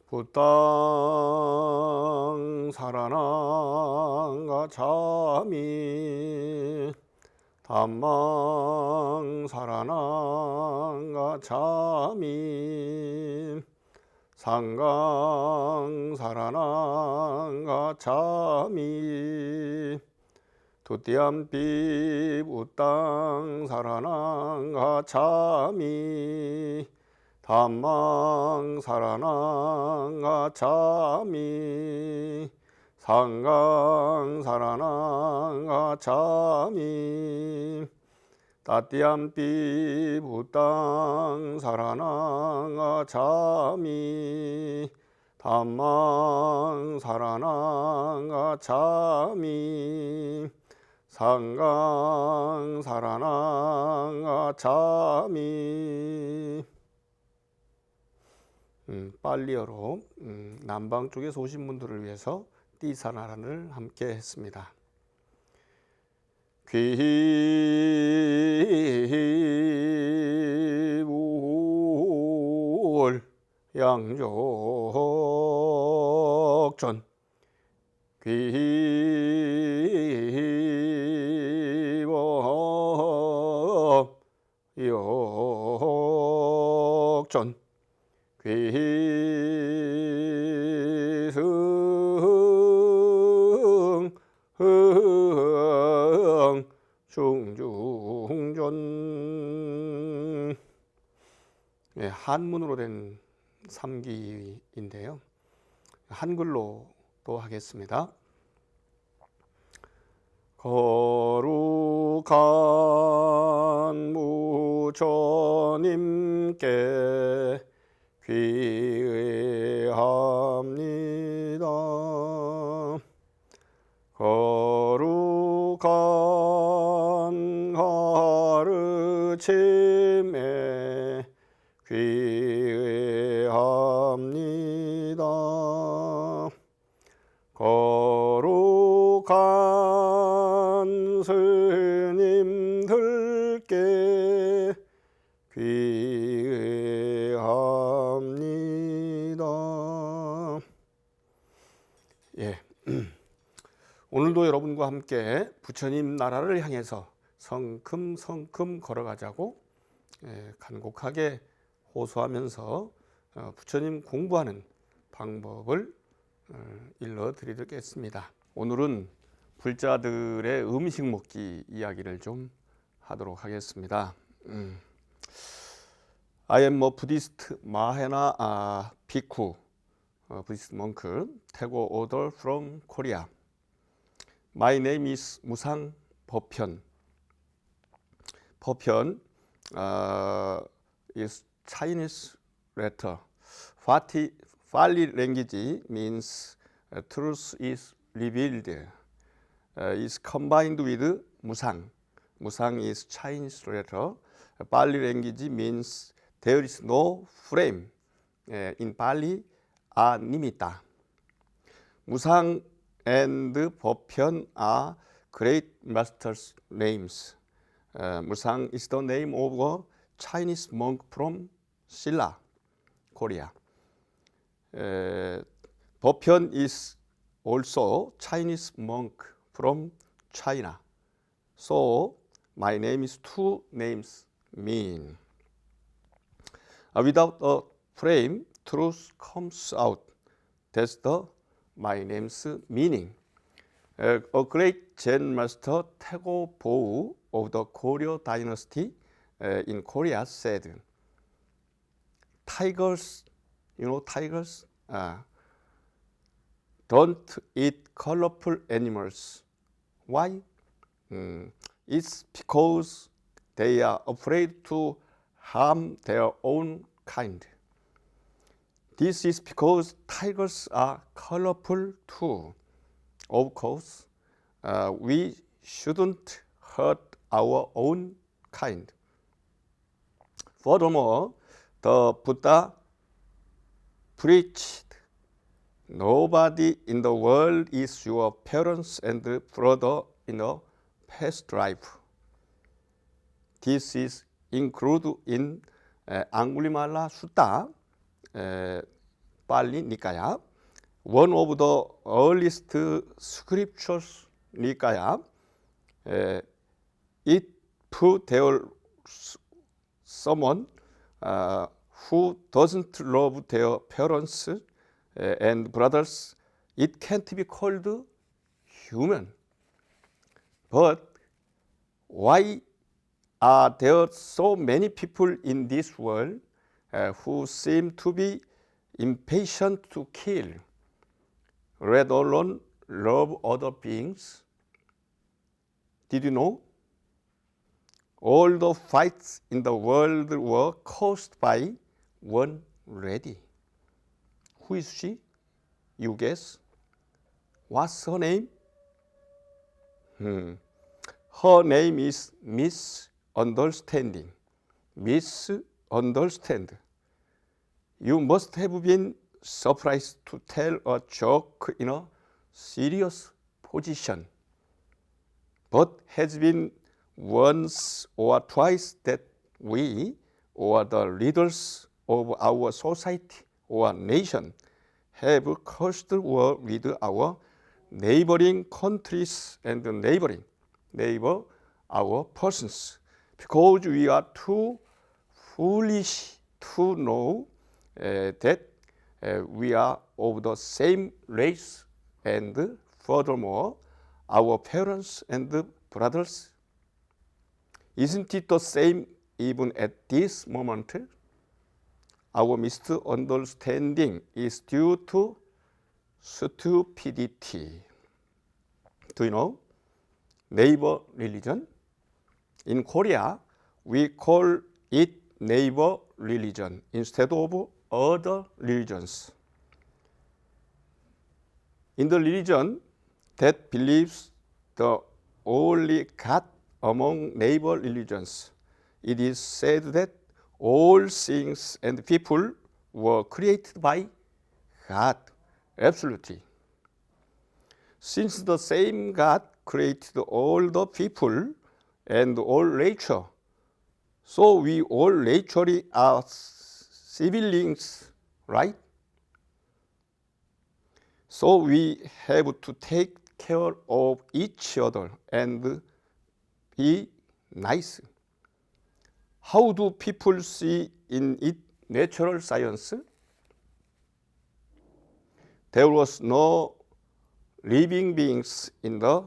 부땅 사라나가 자미 담망 사라나가 자미 상강 사라나가 자미 두띠암빛 우땅 사라나가 자미 담망 사라나가 자미 상강 사라나가 자미 따띠암빛 우땅 사라나가 자미 담망 사라나가 자미 상강 사라나가 자미. 빨리어로 남방 쪽에서 오신 분들을 위해서 띠사나란을 함께 했습니다. 귀울 양족전 귀법 역전 귀승 중중전. 네, 한문으로 된 삼기인데요. 한글로 또 하겠습니다. 거룩한 무처님께 귀의합니다. 거룩한 가르침에 귀의합니다. 거룩한 스님들께 귀의합니다. 예. 오늘도 여러분과 함께 부처님 나라를 향해서 성큼성큼 걸어가자고 간곡하게 호소하면서 부처님 공부하는 방법을 일러드리겠습니다. 오늘은 불자들의 음식 먹기 이야기를 좀 하도록 하겠습니다. I am a Buddhist Mahayana Bhikkhu, Buddhist monk, take order from Korea. My name is Musang Bopyeon. Bopyeon is Chinese letter. Pali language means truth is revealed. Is combined with Musang. Musang is Chinese letter. Pali language means there is no frame. In Pali, animitta. Musang and Bopyeon are great masters' names. Musang is the name of a Chinese monk from Silla, Korea. Bopyeon is also Chinese monk from China. So my name is two names mean. Without a frame, truth comes out. That's my name's meaning. A great Zen master Taego Bo of the Goryeo dynasty in Korea said, tigers, you know tigers? Don't eat colorful animals. Why? It's because they are afraid to harm their own kind. This is because tigers are colorful too. Of course, we shouldn't hurt our own kind. Furthermore, the Buddha preached, nobody in the world is your parents and brother in a past life. This is included in Angulimala Sutta 빨리 니까야. One of the earliest scriptures 니까야. If there someone who doesn't love their parents and brothers, it can't be called human. But why are there so many people in this world who seem to be impatient to kill, let alone love other beings? Did you know? All the fights in the world were caused by one lady. Who is she? You guess? What's her name? Her name is Misunderstanding. Misunderstand. You must have been surprised to tell a joke in a serious position, but has been once or twice that we or the leaders of our society or nation have caused war with our neighboring countries and neighbor our persons, because we are too foolish to know that we are of the same race, and furthermore our parents and brothers. Isn't it the same even at this moment? Our misunderstanding is due to stupidity. Do you know? Neighbor religion. In Korea, we call it neighbor religion instead of other religions. In the religion that believes the only God among neighbor religions, it is said that all things and people were created by God, absolutely. Since the same God created all the people and all nature, so we all naturally are siblings, right? So we have to take care of each other and be nice. How do people see in it natural science? There was no living beings in the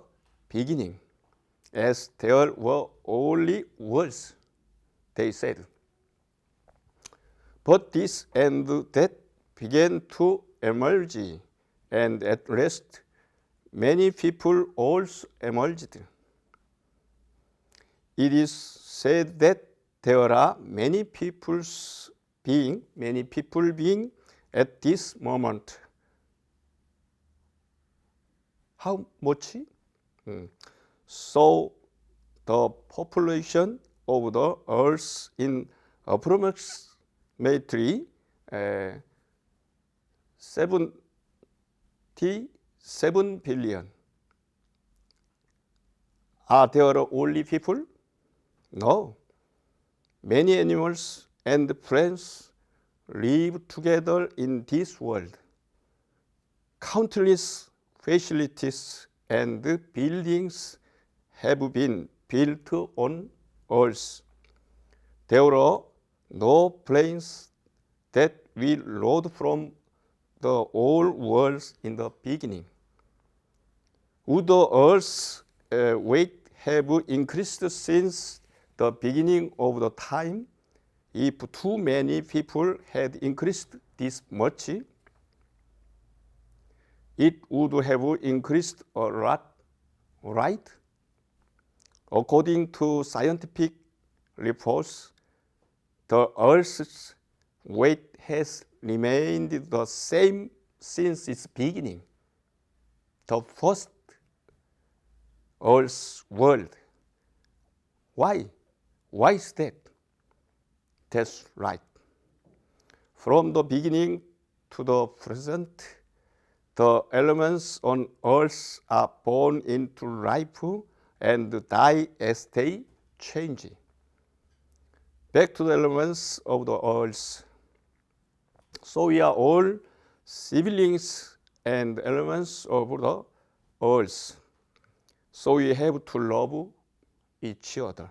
beginning, as there were only words, they said. But this and that began to emerge, and at last many people also emerged. It is said that there are many people being at this moment. How much? So the population of the earth in approximately 77 billion. Are there only people? No. Many animals and plants live together in this world. Countless facilities and buildings have been built on Earth. There are no planes that we rode from the old world in the beginning. Would the Earth's weight have increased since the beginning of the time if too many people had increased this much? It would have increased a lot, right? According to scientific reports, the Earth's weight has remained the same since its beginning. The first Earth's world. Why? Why is that? That's right. From the beginning to the present, the elements on Earth are born into life and die as they change. Back to the elements of the Earth. So we are all siblings and elements of the earth. So we have to love each other.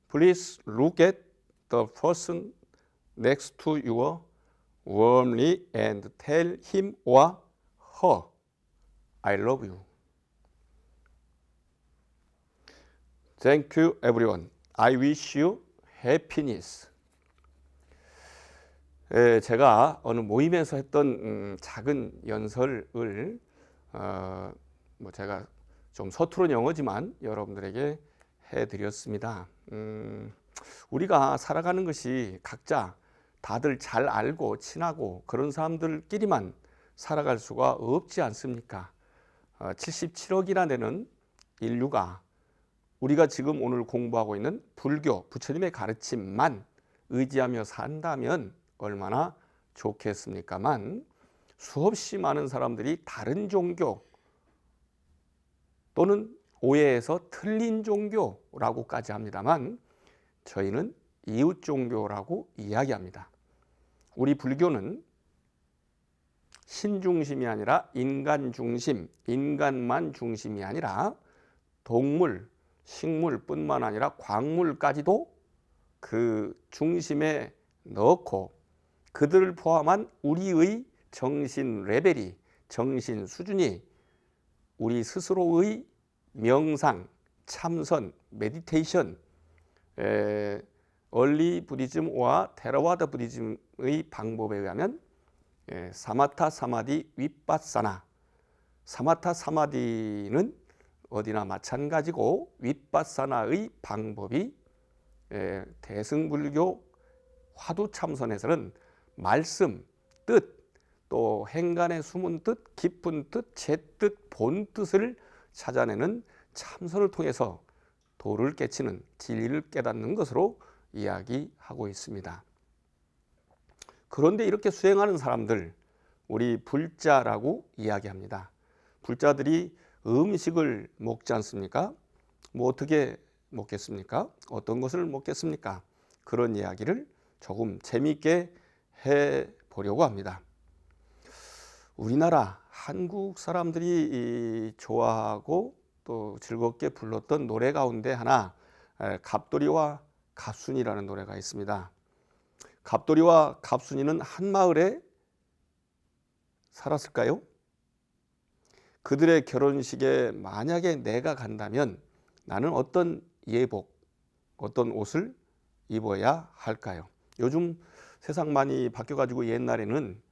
Please look at the person next to you warmly and tell him or her, I love you. Thank you, everyone. I wish you happiness. 제가 어느 모임에서 했던 작은 연설을 제가 좀 서투른 영어지만 여러분들에게 해드렸습니다. 우리가 살아가는 것이 각자 다들 잘 알고 친하고 그런 사람들끼리만 살아갈 수가 없지 않습니까? 77억이나 되는 인류가 우리가 지금 오늘 공부하고 있는 불교, 부처님의 가르침만 의지하며 산다면 얼마나 좋겠습니까만, 수없이 많은 사람들이 다른 종교 또는 오해해서 틀린 종교라고까지 합니다만, 저희는 이웃 종교라고 이야기합니다. 우리 불교는 신중심이 아니라 인간 중심, 인간만 중심이 아니라 동물, 식물뿐만 아니라 광물까지도 그 중심에 넣고 그들을 포함한 우리의 정신 레벨이, 정신 수준이 우리 스스로의 명상, 참선, 메디테이션, 얼리 부디즘과 테라와다 부디즘의 방법에 의하면 사마타 사마디 윗바사나, 사마타 사마디는 어디나 마찬가지고 윗바사나의 방법이 대승불교 화두참선에서는 말씀, 뜻, 또 행간의 숨은 뜻, 깊은 뜻, 제뜻, 본뜻을 찾아내는 참선을 통해서 도를 깨치는, 진리를 깨닫는 것으로 이야기하고 있습니다. 그런데 이렇게 수행하는 사람들, 우리 불자라고 이야기합니다. 불자들이 음식을 먹지 않습니까? 뭐 어떻게 먹겠습니까? 어떤 것을 먹겠습니까? 그런 이야기를 조금 재미있게 해보려고 합니다. 우리나라 한국 사람들이 좋아하고 또 즐겁게 불렀던 노래 가운데 하나, 갑돌이와 갑순이라는 노래가 있습니다. 갑돌이와 갑순이는 한 마을에 살았을까요? 그들의 결혼식에 만약에 내가 간다면 나는 어떤 예복, 어떤 옷을 입어야 할까요? 요즘 세상 많이 바뀌어가지고 옛날에는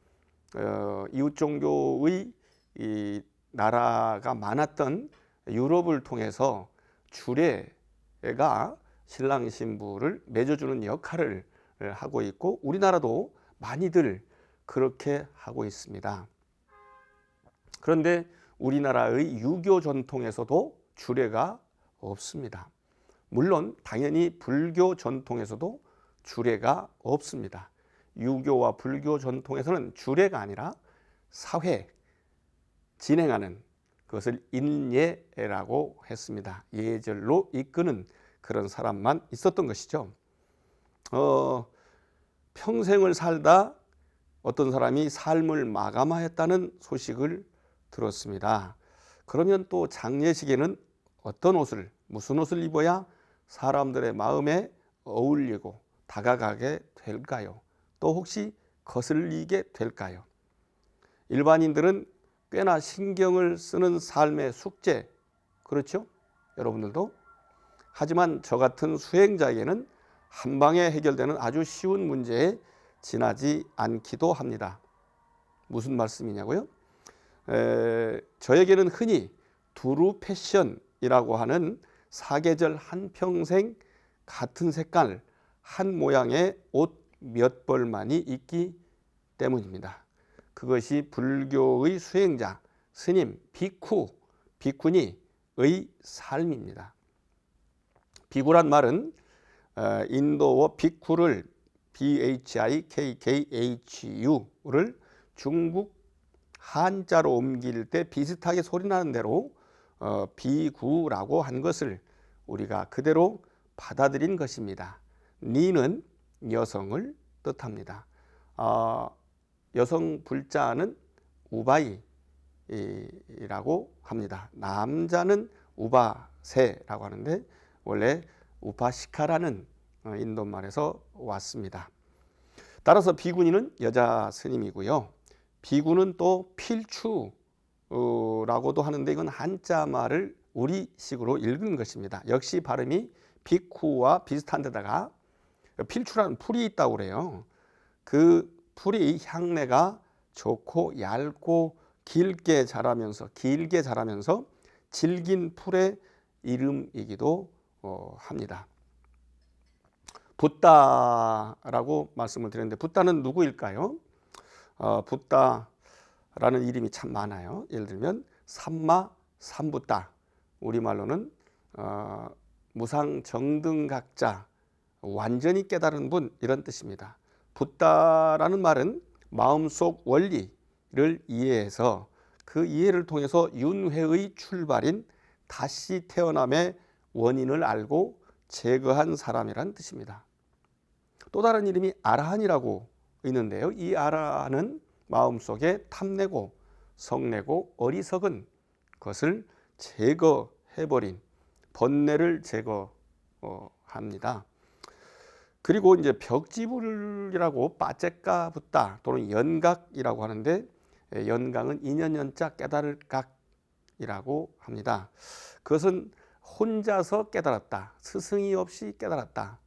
이웃 종교의 이 나라가 많았던 유럽을 통해서 주례가 신랑 신부를 맺어주는 역할을 하고 있고, 우리나라도 많이들 그렇게 하고 있습니다. 그런데 우리나라의 유교 전통에서도 주례가 없습니다. 물론 당연히 불교 전통에서도 주례가 없습니다. 유교와 불교 전통에서는 주례가 아니라 사회, 진행하는 그것을 인예라고 했습니다. 예절로 이끄는 그런 사람만 있었던 것이죠. 평생을 살다 어떤 사람이 삶을 마감하였다는 소식을 들었습니다. 그러면 또 장례식에는 어떤 옷을, 무슨 옷을 입어야 사람들의 마음에 어울리고 다가가게 될까요? 또 혹시 거슬리게 될까요? 일반인들은 꽤나 신경을 쓰는 삶의 숙제, 그렇죠? 여러분들도? 하지만 저 같은 수행자에게는 한 방에 해결되는 아주 쉬운 문제에 지나지 않기도 합니다. 무슨 말씀이냐고요? 저에게는 흔히 두루 패션이라고 하는 사계절 한평생 같은 색깔, 한 모양의 옷 몇 벌만이 있기 때문입니다. 그것이 불교의 수행자, 스님, 비쿠, 비쿠니의 삶입니다. 비구란 말은 인도어 비쿠를 BHIKKHU를 중국 한자로 옮길 때 비슷하게 소리나는 대로 비구라고 한 것을 우리가 그대로 받아들인 것입니다. 니는 여성을 뜻합니다. 여성 불자는 우바이라고 합니다. 남자는 우바세라고 하는데 원래 우파시카라는 인도말에서 왔습니다. 따라서 비구니는 여자 스님이고요. 비구는 또 필추라고도 하는데 이건 한자말을 우리식으로 읽은 것입니다. 역시 발음이 비쿠와 비슷한 데다가 필추라는 풀이 있다고 그래요. 그 풀이 향내가 좋고 얇고 길게 자라면서 질긴 풀의 이름이기도 합니다. 붓다라고 말씀을 드렸는데 붓다는 누구일까요? 붓다라는 이름이 참 많아요. 예를 들면 삼마 삼붓다, 우리말로는 무상정등각자, 완전히 깨달은 분, 이런 뜻입니다. 붓다라는 말은 마음속 원리를 이해해서 그 이해를 통해서 윤회의 출발인 다시 태어남의 원인을 알고 제거한 사람이란 뜻입니다. 또 다른 이름이 아라한이라고 있는데요. 이 아라한은 마음속에 탐내고 성내고 어리석은 것을 제거해버린 번뇌를 제거합니다. 그리고 이제 벽지불이라고 빠제까 붓다 또는 연각이라고 하는데 연각은 인연연자 깨달을 각이라고 합니다. 그것은 혼자서 깨달았다. 스승이 없이 깨달았다.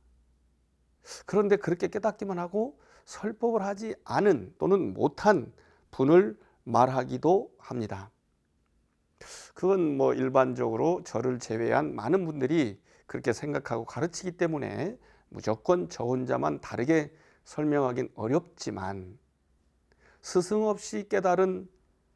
그런데 그렇게 깨닫기만 하고 설법을 하지 않은 또는 못한 분을 말하기도 합니다. 그건 뭐 일반적으로 저를 제외한 많은 분들이 그렇게 생각하고 가르치기 때문에 무조건 저 혼자만 다르게 설명하긴 어렵지만 스승 없이 깨달은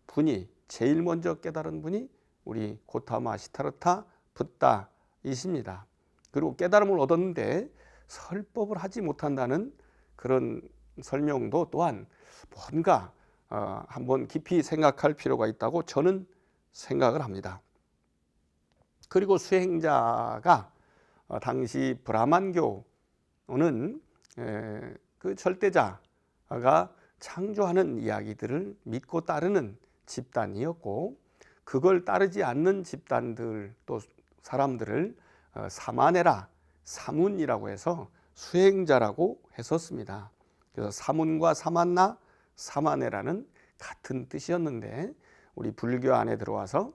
분이 제일 먼저 깨달은 분이 우리 고타마 시타르타 붓다이십니다. 그리고 깨달음을 얻었는데 설법을 하지 못한다는 그런 설명도 또한 뭔가 한번 깊이 생각할 필요가 있다고 저는 생각을 합니다. 그리고 수행자가 당시 브라만교는 그 절대자가 창조하는 이야기들을 믿고 따르는 집단이었고 그걸 따르지 않는 집단들 또 사람들을 사마네라, 사문이라고 해서 수행자라고 했었습니다. 그래서 사문과 사만나, 사마네라는 같은 뜻이었는데 우리 불교 안에 들어와서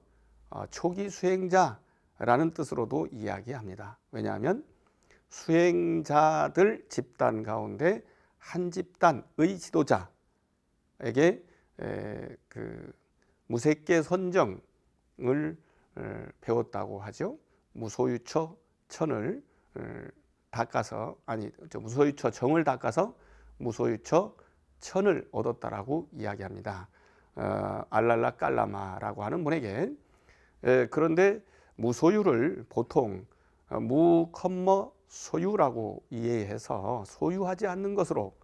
초기 수행자라는 뜻으로도 이야기합니다. 왜냐하면 수행자들 집단 가운데 한 집단의 지도자에게 그 무색계 선정을 배웠다고 하죠. 무소유처 천을 닦아서 무소유처 정을 닦아서 무소유처 천을 얻었다라고 이야기합니다. 알랄라 깔라마라고 하는 분에게. 그런데 무소유를 보통 무컴머 소유라고 이해해서 소유하지 않는 것으로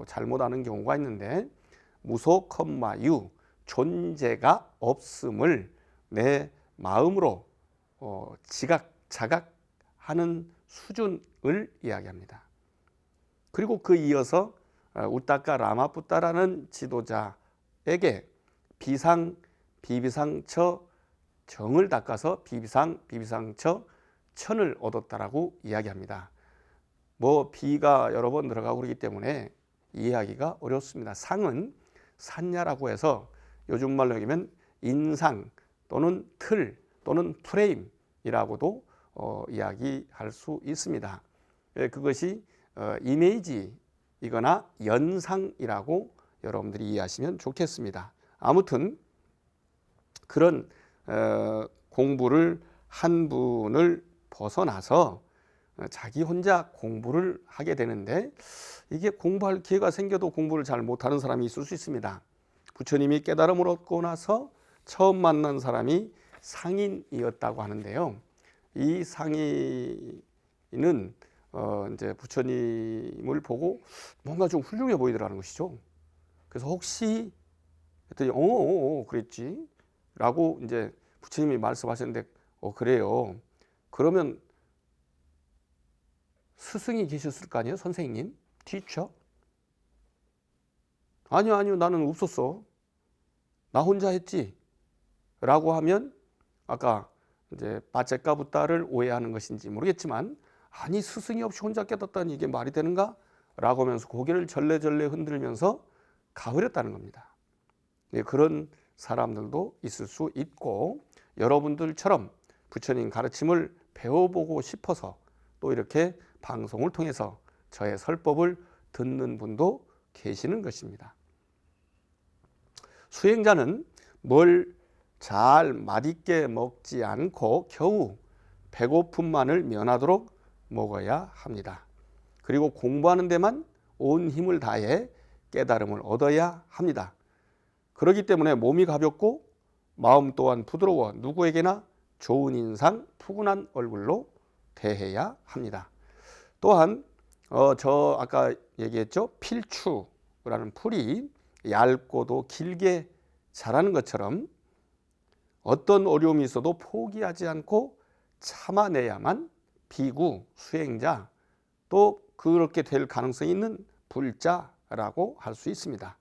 잘못하는 경우가 있는데 무소컴마유, 존재가 없음을 내 마음으로 자각하는 수준을 이야기합니다. 그리고 그 이어서 우따까 라마푸따라는 지도자에게 비상, 비비상처 정을 닦아서 비비상, 비비상처 천을 얻었다라고 이야기합니다. 뭐 비가 여러 번 들어가고 그러기 때문에 이해하기가 어렵습니다. 상은 산야라고 해서 요즘 말로 얘기하면 인상 또는 틀 또는 프레임이라고도 이야기할 수 있습니다. 그것이 이미지이거나 연상이라고 여러분들이 이해하시면 좋겠습니다. 아무튼 그런 공부를 한 분을 벗어나서 자기 혼자 공부를 하게 되는데 이게 공부할 기회가 생겨도 공부를 잘 못하는 사람이 있을 수 있습니다. 부처님이 깨달음을 얻고 나서 처음 만난 사람이 상인이었다고 하는데요. 이 상인은 이제 부처님을 보고 뭔가 좀 훌륭해 보이더라는 것이죠. 그래서 혹시 했더니 그랬지 라고 이제 부처님이 말씀하셨는데 그래요. 그러면 스승이 계셨을 거 아니에요? 선생님, 티처. 아니요, 나는 없었어. 나 혼자 했지. 라고 하면 아까 이제 바체카부타를 오해하는 것인지 모르겠지만, 아니 스승이 없이 혼자 깨닫다니 이게 말이 되는가? 라고 하면서 고개를 절레절레 흔들면서 가버렸다는 겁니다. 네, 그런 사람들도 있을 수 있고, 여러분들처럼 부처님 가르침을 배워보고 싶어서 또 이렇게 방송을 통해서 저의 설법을 듣는 분도 계시는 것입니다. 수행자는 뭘 잘 맛있게 먹지 않고 겨우 배고픔만을 면하도록 먹어야 합니다. 그리고 공부하는 데만 온 힘을 다해 깨달음을 얻어야 합니다. 그렇기 때문에 몸이 가볍고 마음 또한 부드러워 누구에게나 좋은 인상, 푸근한 얼굴로 대해야 합니다. 또한 저 아까 얘기했죠. 필추라는 풀이 얇고도 길게 자라는 것처럼 어떤 어려움이 있어도 포기하지 않고 참아내야만 비구, 수행자, 또 그렇게 될 가능성이 있는 불자라고 할 수 있습니다.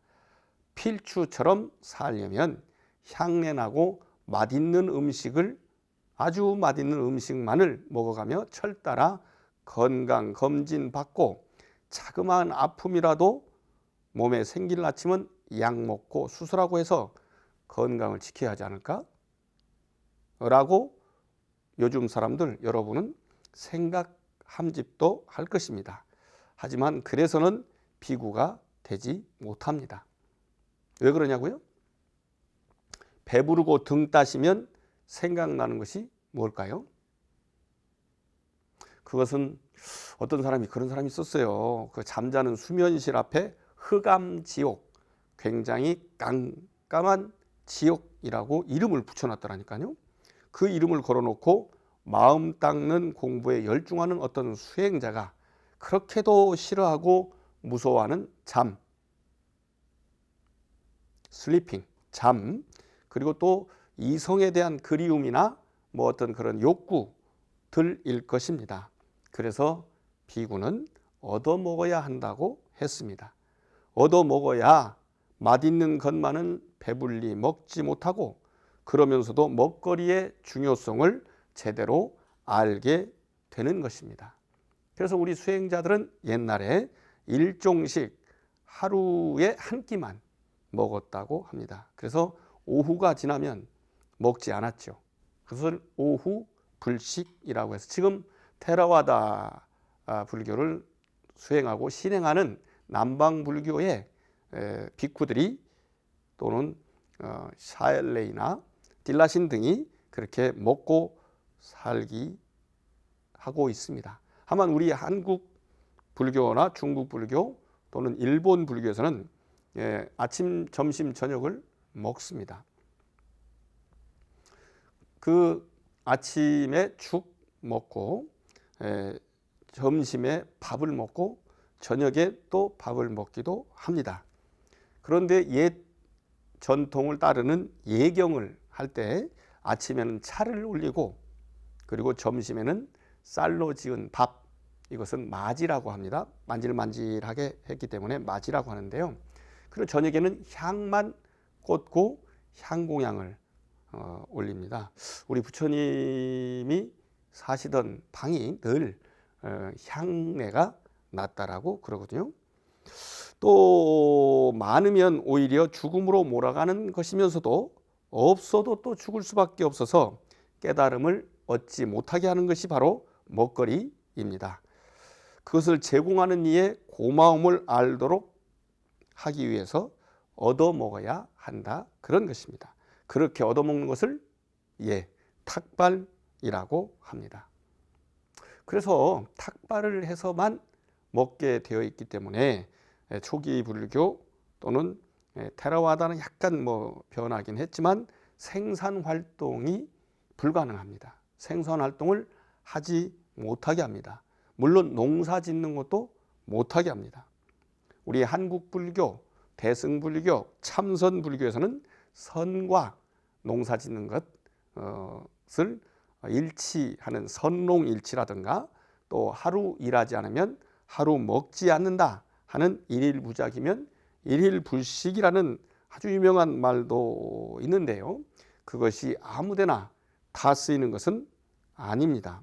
필추처럼 살려면 향내나고 맛있는 음식을, 아주 맛있는 음식만을 먹어가며 철따라 건강 검진 받고, 자그마한 아픔이라도 몸에 생길 아침은 약 먹고 수술하고 해서 건강을 지켜야 하지 않을까? 라고 요즘 사람들, 여러분은 생각함집도 할 것입니다. 하지만 그래서는 비구가 되지 못합니다. 왜 그러냐고요? 배부르고 등 따시면 생각나는 것이 뭘까요? 그것은 어떤 사람이 그런 사람이 있었어요. 그 잠자는 수면실 앞에 흑암지옥, 굉장히 깜깜한 지옥이라고 이름을 붙여놨더라니까요. 그 이름을 걸어놓고 마음 닦는 공부에 열중하는 어떤 수행자가 그렇게도 싫어하고 무서워하는 잠, 슬리핑, 잠, 그리고 또 이성에 대한 그리움이나 뭐 어떤 그런 욕구들일 것입니다. 그래서 비구는 얻어먹어야 한다고 했습니다. 얻어먹어야 맛있는 것만은 배불리 먹지 못하고, 그러면서도 먹거리의 중요성을 제대로 알게 되는 것입니다. 그래서 우리 수행자들은 옛날에 일종씩 하루에 한 끼만 먹었다고 합니다. 그래서 오후가 지나면 먹지 않았죠. 그것을 오후 불식이라고 해서 지금 테라와다 불교를 수행하고 실행하는 남방 불교의 비쿠들이 또는 샤엘레이나 딜라신 등이 그렇게 먹고 살기 하고 있습니다. 다만 우리 한국 불교나 중국 불교 또는 일본 불교에서는 아침, 점심, 저녁을 먹습니다. 그 아침에 죽 먹고 점심에 밥을 먹고 저녁에 또 밥을 먹기도 합니다. 그런데 옛 전통을 따르는 예경을 할 때 아침에는 차를 올리고, 그리고 점심에는 쌀로 지은 밥, 이것은 마지라고 합니다. 만질만질하게 했기 때문에 마지라고 하는데요. 그리고 저녁에는 향만 꽂고 향공양을 올립니다. 우리 부처님이 사시던 방이 늘 향내가 났다라고 그러거든요. 또 많으면 오히려 죽음으로 몰아가는 것이면서도 없어도 또 죽을 수밖에 없어서 깨달음을 얻지 못하게 하는 것이 바로 먹거리입니다. 그것을 제공하는 이의 고마움을 알도록 하기 위해서 얻어먹어야 한다, 그런 것입니다. 그렇게 얻어먹는 것을 탁발이라고 합니다. 그래서 탁발을 해서만 먹게 되어 있기 때문에 초기 불교 또는 테라와다는 약간 변하긴 했지만 생산 활동이 불가능합니다. 생산 활동을 하지 못하게 합니다. 물론 농사 짓는 것도 못하게 합니다. 우리 한국 불교, 대승 불교, 참선 불교에서는 선과 농사 짓는 것을 일치하는 선농일치라든가, 또 하루 일하지 않으면 하루 먹지 않는다 하는 일일부작이면 일일불식이라는 아주 유명한 말도 있는데요. 그것이 아무데나 다 쓰이는 것은 아닙니다.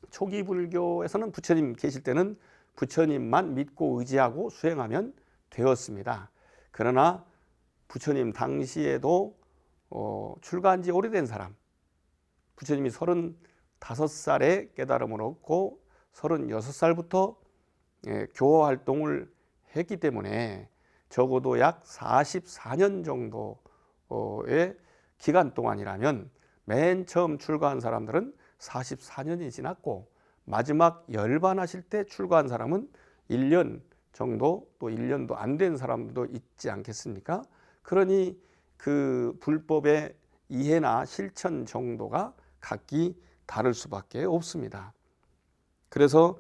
초기 불교에서는 부처님 계실 때는 부처님만 믿고 의지하고 수행하면 되었습니다. 그러나 부처님 당시에도 출가한 지 오래된 사람, 부처님이 35살에 깨달음을 얻고 36살부터 교화 활동을 했기 때문에 적어도 약 44년 정도의 기간 동안이라면 맨 처음 출가한 사람들은 44년이 지났고 마지막 열반하실 때 출가한 사람은 1년 정도 또 1년도 안 된 사람도 있지 않겠습니까? 그러니 그 불법의 이해나 실천 정도가 각기 다를 수밖에 없습니다. 그래서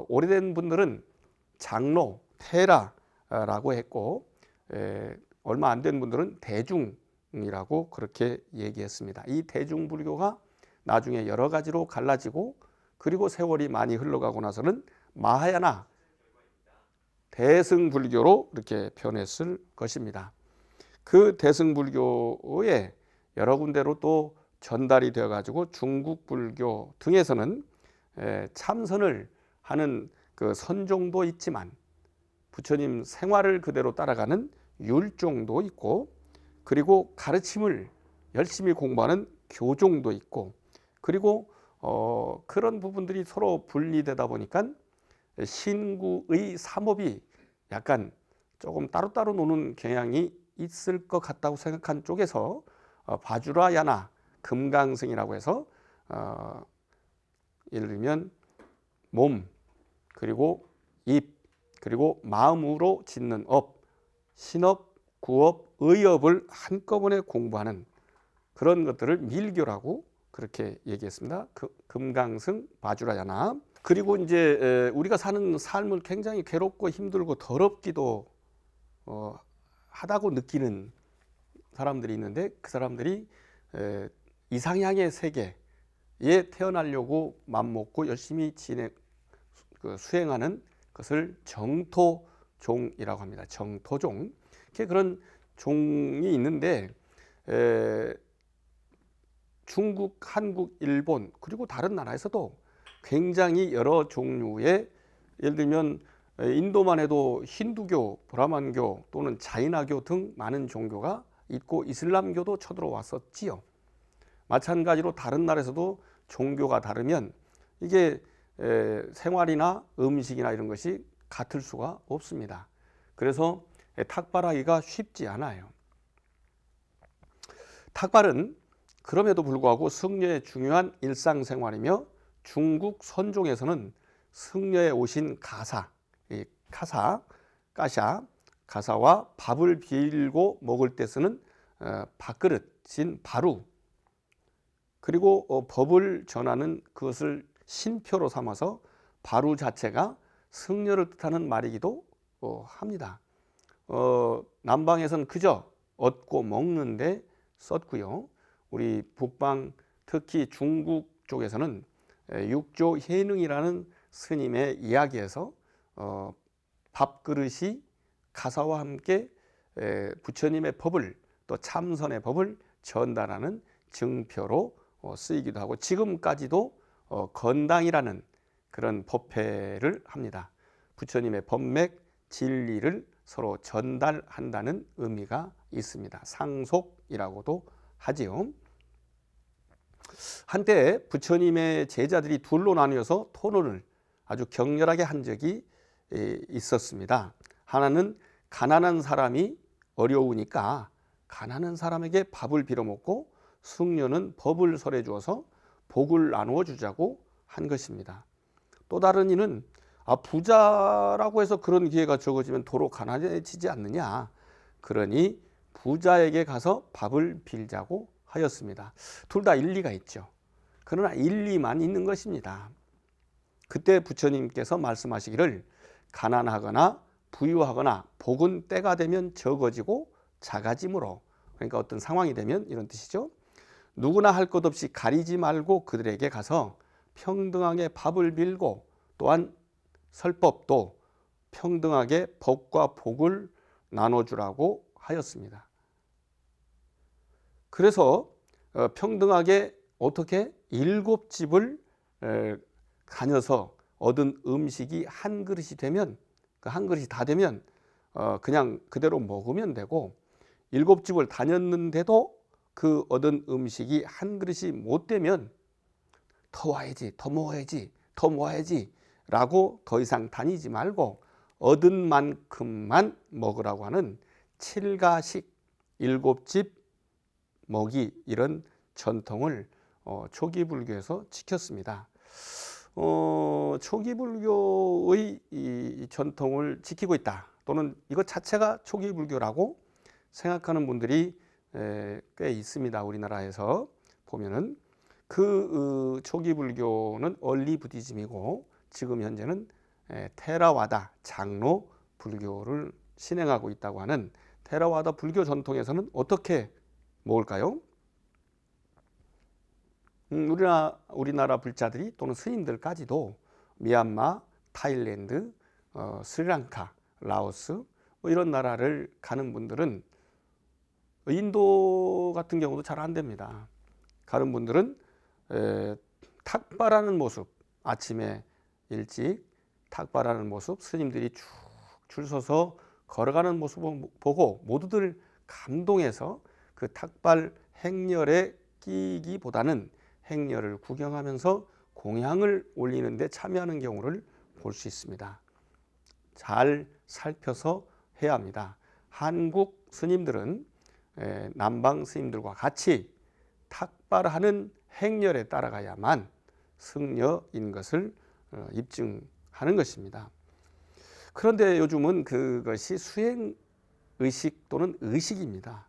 오래된 분들은 장로, 테라라고 했고 얼마 안 된 분들은 대중이라고 그렇게 얘기했습니다. 이 대중불교가 나중에 여러 가지로 갈라지고 그리고 세월이 많이 흘러가고 나서는 마하야나 대승불교로 이렇게 변했을 것입니다. 그 대승불교에 여러 군데로 또 전달이 되어 가지고 중국 불교 등에서는 참선을 하는 그 선종도 있지만 부처님 생활을 그대로 따라가는 율종도 있고 그리고 가르침을 열심히 공부하는 교종도 있고 그리고 그런 부분들이 서로 분리되다 보니까 신구의 삼업이 약간 조금 따로따로 노는 경향이 있을 것 같다고 생각한 쪽에서 바주라야나 금강승이라고 해서 예를 들면 몸 그리고 입 그리고 마음으로 짓는 업, 신업, 구업, 의업을 한꺼번에 공부하는 그런 것들을 밀교라고 그렇게 얘기했습니다. 금강승, 바주라야나. 그리고 이제 우리가 사는 삶을 굉장히 괴롭고 힘들고 더럽기도 하다고 느끼는 사람들이 있는데 그 사람들이 이상향의 세계에 태어나려고 맘먹고 열심히 수행하는 것을 정토종이라고 합니다. 정토종. 그런 종이 있는데 중국, 한국, 일본 그리고 다른 나라에서도 굉장히 여러 종류의 예를 들면 인도만 해도 힌두교, 브라만교 또는 자이나교 등 많은 종교가 있고 이슬람교도 쳐들어왔었지요. 마찬가지로 다른 나라에서도 종교가 다르면 이게 생활이나 음식이나 이런 것이 같을 수가 없습니다. 그래서 탁발하기가 쉽지 않아요. 탁발은 그럼에도 불구하고 승려의 중요한 일상생활이며 중국 선종에서는 승려에 오신 가사와 밥을 빌고 먹을 때 쓰는 밥그릇인 바루 그리고 법을 전하는 그것을 신표로 삼아서 바루 자체가 승려를 뜻하는 말이기도 합니다. 남방에서는 그저 얻고 먹는데 썼고요. 우리 북방 특히 중국 쪽에서는 육조 해능이라는 스님의 이야기에서 밥그릇이 가사와 함께 부처님의 법을 또 참선의 법을 전달하는 증표로 쓰이기도 하고 지금까지도 건당이라는 그런 법회를 합니다. 부처님의 법맥 진리를 서로 전달한다는 의미가 있습니다. 상속이라고도 하지요. 한때 부처님의 제자들이 둘로 나뉘어서 토론을 아주 격렬하게 한 적이 있었습니다. 하나는 가난한 사람이 어려우니까 가난한 사람에게 밥을 빌어먹고 승려는 법을 설해 주어서 복을 나누어 주자고 한 것입니다. 또 다른 이는 부자라고 해서 그런 기회가 적어지면 도로 가난해지지 않느냐. 그러니 부자에게 가서 밥을 빌자고 하였습니다. 둘 다 일리가 있죠. 그러나 일리만 있는 것입니다. 그때 부처님께서 말씀하시기를 가난하거나 부유하거나 복은 때가 되면 적어지고 작아지므로 그러니까 어떤 상황이 되면 이런 뜻이죠. 누구나 할 것 없이 가리지 말고 그들에게 가서 평등하게 밥을 빌고 또한 설법도 평등하게 법과 복을 나눠주라고 하였습니다. 그래서 평등하게 어떻게 7집을 다녀서 얻은 음식이 한 그릇이 되면, 그 한 그릇이 다 되면 그냥 그대로 먹으면 되고, 7집을 다녔는데도 그 얻은 음식이 한 그릇이 못 되면 더 와야지, 더 먹어야지, 더 모아야지 라고 더 이상 다니지 말고 얻은 만큼만 먹으라고 하는 7가식 7집 먹이, 이런 전통을 초기 불교에서 지켰습니다. 초기 불교의 이 전통을 지키고 있다, 또는 이것 자체가 초기 불교라고 생각하는 분들이 꽤 있습니다. 우리나라에서 보면은 그 초기 불교는 얼리 부디즘이고, 지금 현재는 테라와다 장로 불교를 신행하고 있다고 하는 테라와다 불교 전통에서는 어떻게 먹을까요? 우리나라 불자들이 또는 스님들까지도 미얀마, 타일랜드, 스리랑카, 라오스 이런 나라를 가는 분들은, 인도 같은 경우도 잘 안 됩니다. 가는 분들은 탁발하는 모습, 아침에 일찍 탁발하는 모습, 스님들이 쭉 줄 서서 걸어가는 모습을 보고 모두들 감동해서 그 탁발 행렬에 끼기보다는 행렬을 구경하면서 공양을 올리는 데 참여하는 경우를 볼 수 있습니다. 잘 살펴서 해야 합니다. 한국 스님들은 남방 스님들과 같이 탁발하는 행렬에 따라가야만 승려인 것을 입증하는 것입니다. 그런데 요즘은 그것이 수행의식 또는 의식입니다.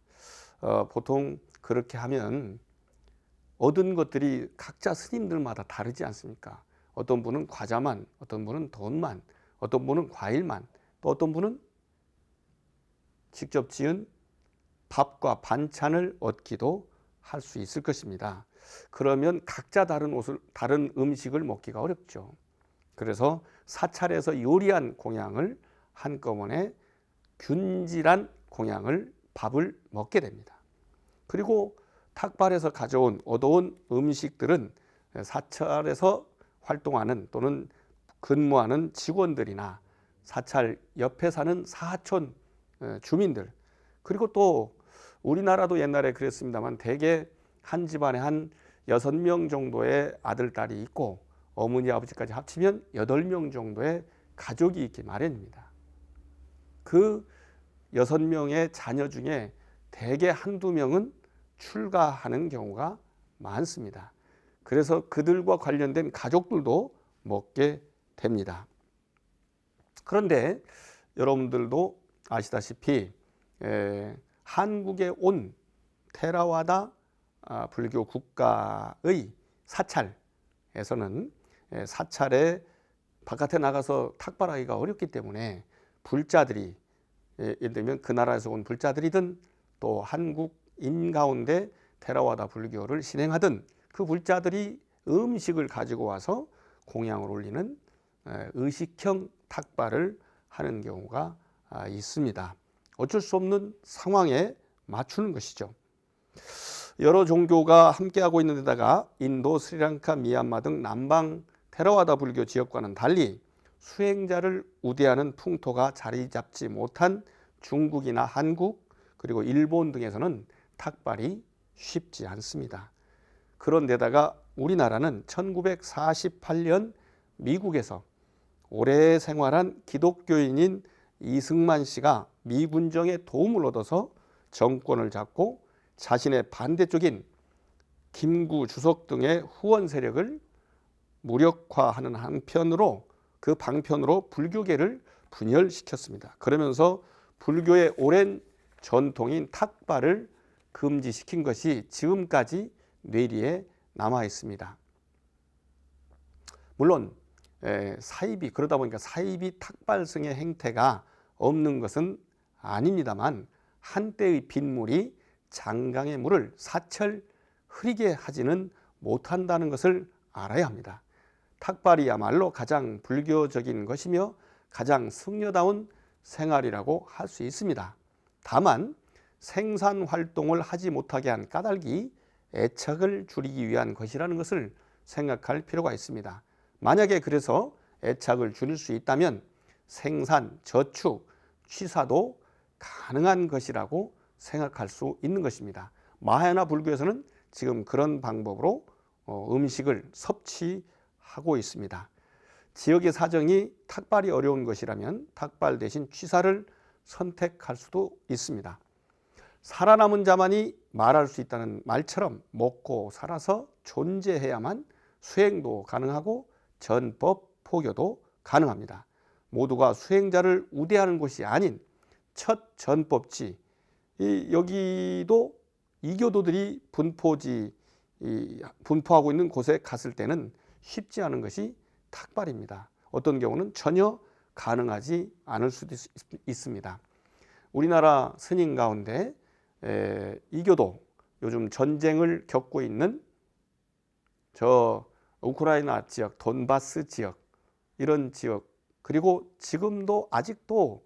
보통 그렇게 하면 얻은 것들이 각자 스님들마다 다르지 않습니까? 어떤 분은 과자만, 어떤 분은 돈만, 어떤 분은 과일만, 또 어떤 분은 직접 지은 밥과 반찬을 얻기도 할 수 있을 것입니다. 그러면 각자 다른 음식을 먹기가 어렵죠. 그래서 사찰에서 요리한 공양을 한꺼번에 균질한 공양을, 밥을 먹게 됩니다. 그리고 탁발에서 얻어온 음식들은 사찰에서 활동하는 또는 근무하는 직원들이나 사찰 옆에 사는 사촌 주민들, 그리고 또 우리나라도 옛날에 그랬습니다만 대개 한 집안에 한 6명 정도의 아들, 딸이 있고 어머니, 아버지까지 합치면 8명 정도의 가족이 있기 마련입니다. 그 6명의 자녀 중에 대개 한두 명은 출가하는 경우가 많습니다. 그래서 그들과 관련된 가족들도 먹게 됩니다. 그런데 여러분들도 아시다시피 한국에 온 테라와다 불교 국가의 사찰에서는 사찰에 바깥에 나가서 탁발하기가 어렵기 때문에 불자들이, 예를 들면 그 나라에서 온 불자들이든 또 한국인 가운데 테라와다 불교를 실행하던 그 불자들이 음식을 가지고 와서 공양을 올리는 의식형 탁발을 하는 경우가 있습니다. 어쩔 수 없는 상황에 맞추는 것이죠. 여러 종교가 함께하고 있는 데다가 인도, 스리랑카, 미얀마 등 남방 테라와다 불교 지역과는 달리 수행자를 우대하는 풍토가 자리 잡지 못한 중국이나 한국, 그리고 일본 등에서는 탁발이 쉽지 않습니다. 그런데다가 우리나라는 1948년 미국에서 오래 생활한 기독교인인 이승만 씨가 미군정의 도움을 얻어서 정권을 잡고 자신의 반대쪽인 김구, 주석 등의 후원 세력을 무력화하는 한편으로 그 방편으로 불교계를 분열시켰습니다. 그러면서 불교의 오랜 전통인 탁발을 금지시킨 것이 지금까지 뇌리에 남아 있습니다. 물론 사이비, 그러다 보니까 사이비 탁발승의 행태가 없는 것은 아닙니다만 한때의 빗물이 장강의 물을 사철 흐리게 하지는 못한다는 것을 알아야 합니다. 탁발이야말로 가장 불교적인 것이며 가장 승려다운 생활이라고 할 수 있습니다. 다만 생산 활동을 하지 못하게 한 까닭이 애착을 줄이기 위한 것이라는 것을 생각할 필요가 있습니다. 만약에 그래서 애착을 줄일 수 있다면 생산, 저축, 취사도 가능한 것이라고 생각할 수 있는 것입니다. 마하야나 불교에서는 지금 그런 방법으로 음식을 섭취하고 있습니다. 지역의 사정이 탁발이 어려운 것이라면 탁발 대신 취사를 선택할 수도 있습니다. 살아남은 자만이 말할 수 있다는 말처럼 먹고 살아서 존재해야만 수행도 가능하고 전법 포교도 가능합니다. 모두가 수행자를 우대하는 곳이 아닌 첫 전법지, 여기도 이교도들이 분포하고 있는 곳에 갔을 때는 쉽지 않은 것이 탁발입니다. 어떤 경우는 전혀 가능하지 않을 수도 있습니다. 우리나라 스님 가운데 이교도, 요즘 전쟁을 겪고 있는 저 우크라이나 지역, 돈바스 지역, 이런 지역, 그리고 지금도 아직도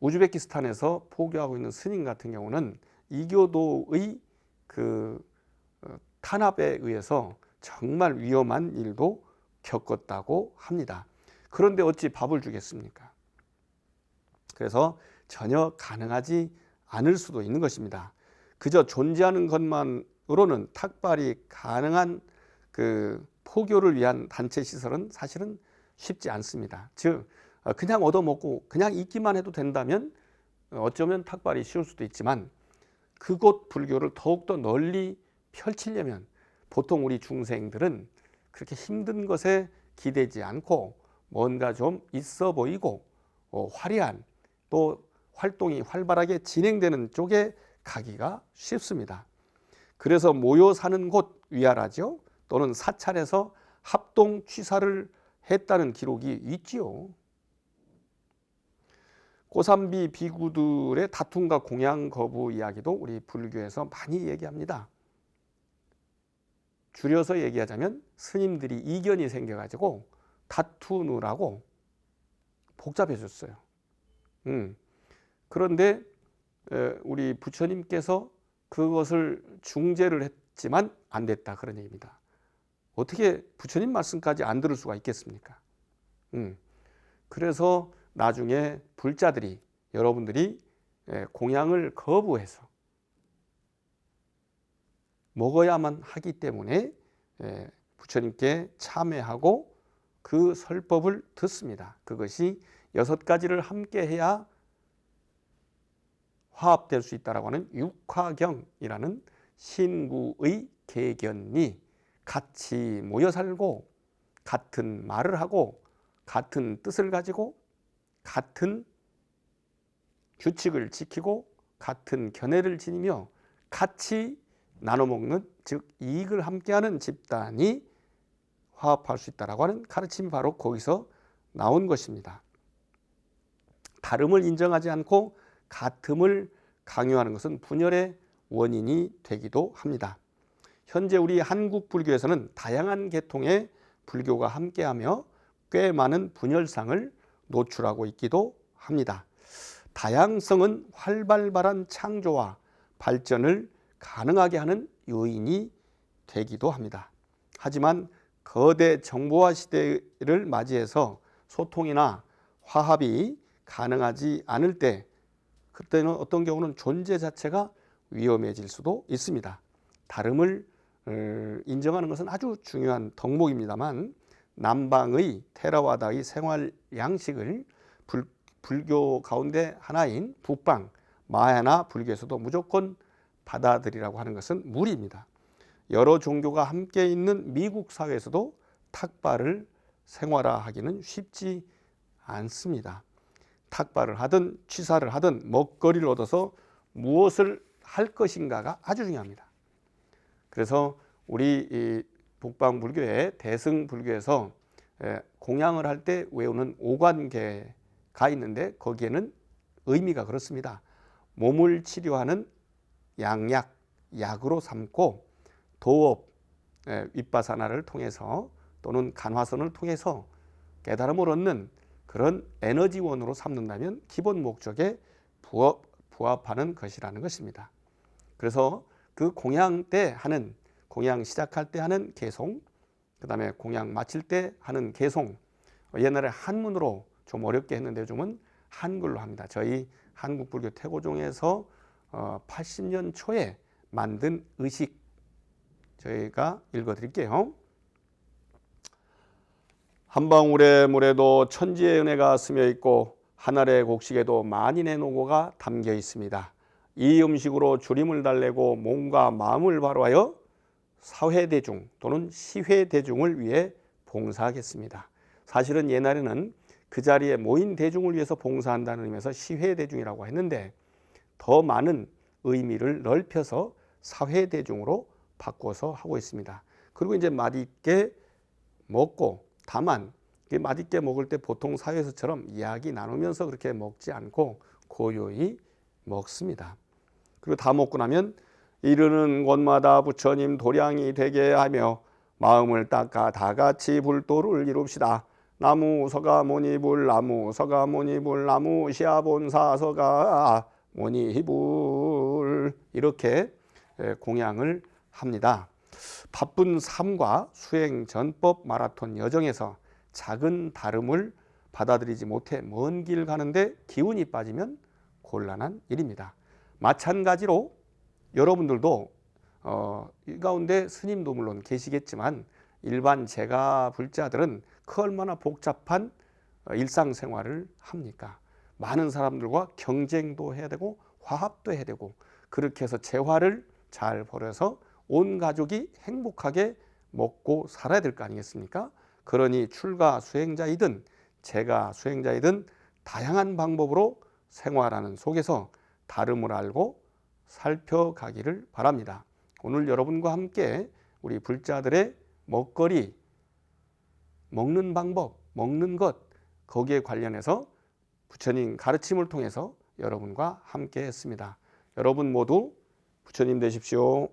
우즈베키스탄에서 포교하고 있는 스님 같은 경우는 이교도의 탄압에 의해서 정말 위험한 일도 겪었다고 합니다. 그런데 어찌 밥을 주겠습니까? 그래서 전혀 가능하지 않을 수도 있는 것입니다. 그저 존재하는 것만으로는 탁발이 가능한 포교를 위한 단체 시설은 사실은 쉽지 않습니다. 즉 그냥 얻어먹고 그냥 있기만 해도 된다면 어쩌면 탁발이 쉬울 수도 있지만 그곳 불교를 더욱더 널리 펼치려면 보통 우리 중생들은 그렇게 힘든 것에 기대지 않고 뭔가 좀 있어 보이고 화려한, 또 활동이 활발하게 진행되는 쪽에 가기가 쉽습니다. 그래서 모여 사는 곳 위아라죠, 또는 사찰에서 합동 취사를 했다는 기록이 있지요. 고산비 비구들의 다툼과 공양 거부 이야기도 우리 불교에서 많이 얘기합니다. 줄여서 얘기하자면 스님들이 이견이 생겨가지고 다투느라고 복잡해졌어요. 그런데 우리 부처님께서 그것을 중재를 했지만 안 됐다, 그런 얘기입니다. 어떻게 부처님 말씀까지 안 들을 수가 있겠습니까? 그래서 나중에 불자들이, 여러분들이 공양을 거부해서 먹어야만 하기 때문에 부처님께 참회하고 그 설법을 듣습니다. 그것이 6가지를 함께 해야 화합될 수 있다라고 하는 육화경이라는 신구의 계견이 같이 모여 살고 같은 말을 하고 같은 뜻을 가지고 같은 규칙을 지키고 같은 견해를 지니며 같이 나눠 먹는, 즉 이익을 함께하는 집단이 화합할 수 있다라고 하는 가르침이 바로 거기서 나온 것입니다. 다름을 인정하지 않고 같음을 강요하는 것은 분열의 원인이 되기도 합니다. 현재 우리 한국 불교에서는 다양한 계통의 불교가 함께하며 꽤 많은 분열상을 노출하고 있기도 합니다. 다양성은 활발한 창조와 발전을 가능하게 하는 요인이 되기도 합니다. 하지만 거대 정보화 시대를 맞이해서 소통이나 화합이 가능하지 않을 때, 그때는 어떤 경우는 존재 자체가 위험해질 수도 있습니다. 다름을 인정하는 것은 아주 중요한 덕목입니다만 남방의 테라와다의 생활 양식을 불교 가운데 하나인 북방 마하야나 불교에서도 무조건 받아들이라고 하는 것은 무리입니다. 여러 종교가 함께 있는 미국 사회에서도 탁발을 생활화하기는 쉽지 않습니다. 탁발을 하든 취사를 하든 먹거리를 얻어서 무엇을 할 것인가가 아주 중요합니다. 그래서 우리 이 북방불교의 대승불교에서 공양을 할 때 외우는 오관계가 있는데 거기에는 의미가 그렇습니다. 몸을 치료하는 양약, 약으로 삼고 도업, 윗바사나를 통해서 또는 간화선을 통해서 깨달음을 얻는 그런 에너지원으로 삼는다면 기본 목적에 부합하는 것이라는 것입니다. 그래서 그 공양 때 하는, 공양 시작할 때 하는 개송, 그 다음에 공양 마칠 때 하는 개송, 옛날에 한문으로 좀 어렵게 했는데 요즘은 한글로 합니다. 저희 한국불교 태고종에서 80년 초에 만든 의식 저희가 읽어드릴게요. 한 방울의 물에도 천지의 은혜가 스며 있고 한 알의 곡식에도 만인의 노고가 담겨 있습니다. 이 음식으로 주림을 달래고 몸과 마음을 바로하여 사회대중 또는 시회대중을 위해 봉사하겠습니다. 사실은 옛날에는 그 자리에 모인 대중을 위해서 봉사한다는 의미에서 시회대중이라고 했는데 더 많은 의미를 넓혀서 사회대중으로 바꿔서 하고 있습니다. 그리고 이제 맛있게 먹고, 다만 맛있게 먹을 때 보통 사회에서처럼 이야기 나누면서 그렇게 먹지 않고 고요히 먹습니다. 그리고 다 먹고 나면 이르는 곳마다 부처님 도량이 되게 하며 마음을 닦아 다 같이 불도를 이룹시다. 나무 서가모니불 나무 서가모니불 나무 시아본사 서가모니불 이렇게 공양을 합니다. 바쁜 삶과 수행 전법 마라톤 여정에서 작은 다름을 받아들이지 못해 먼 길 가는데 기운이 빠지면 곤란한 일입니다. 마찬가지로 여러분들도 이 가운데 스님도 물론 계시겠지만 일반 제가 불자들은 그 얼마나 복잡한 일상생활을 합니까? 많은 사람들과 경쟁도 해야 되고 화합도 해야 되고 그렇게 해서 재화를 잘 벌여서 온 가족이 행복하게 먹고 살아야 될 거 아니겠습니까? 그러니 출가 수행자이든 제가 수행자이든 다양한 방법으로 생활하는 속에서 다름을 알고 살펴가기를 바랍니다. 오늘 여러분과 함께 우리 불자들의 먹거리, 먹는 방법, 먹는 것 거기에 관련해서 부처님 가르침을 통해서 여러분과 함께 했습니다. 여러분 모두 부처님 되십시오.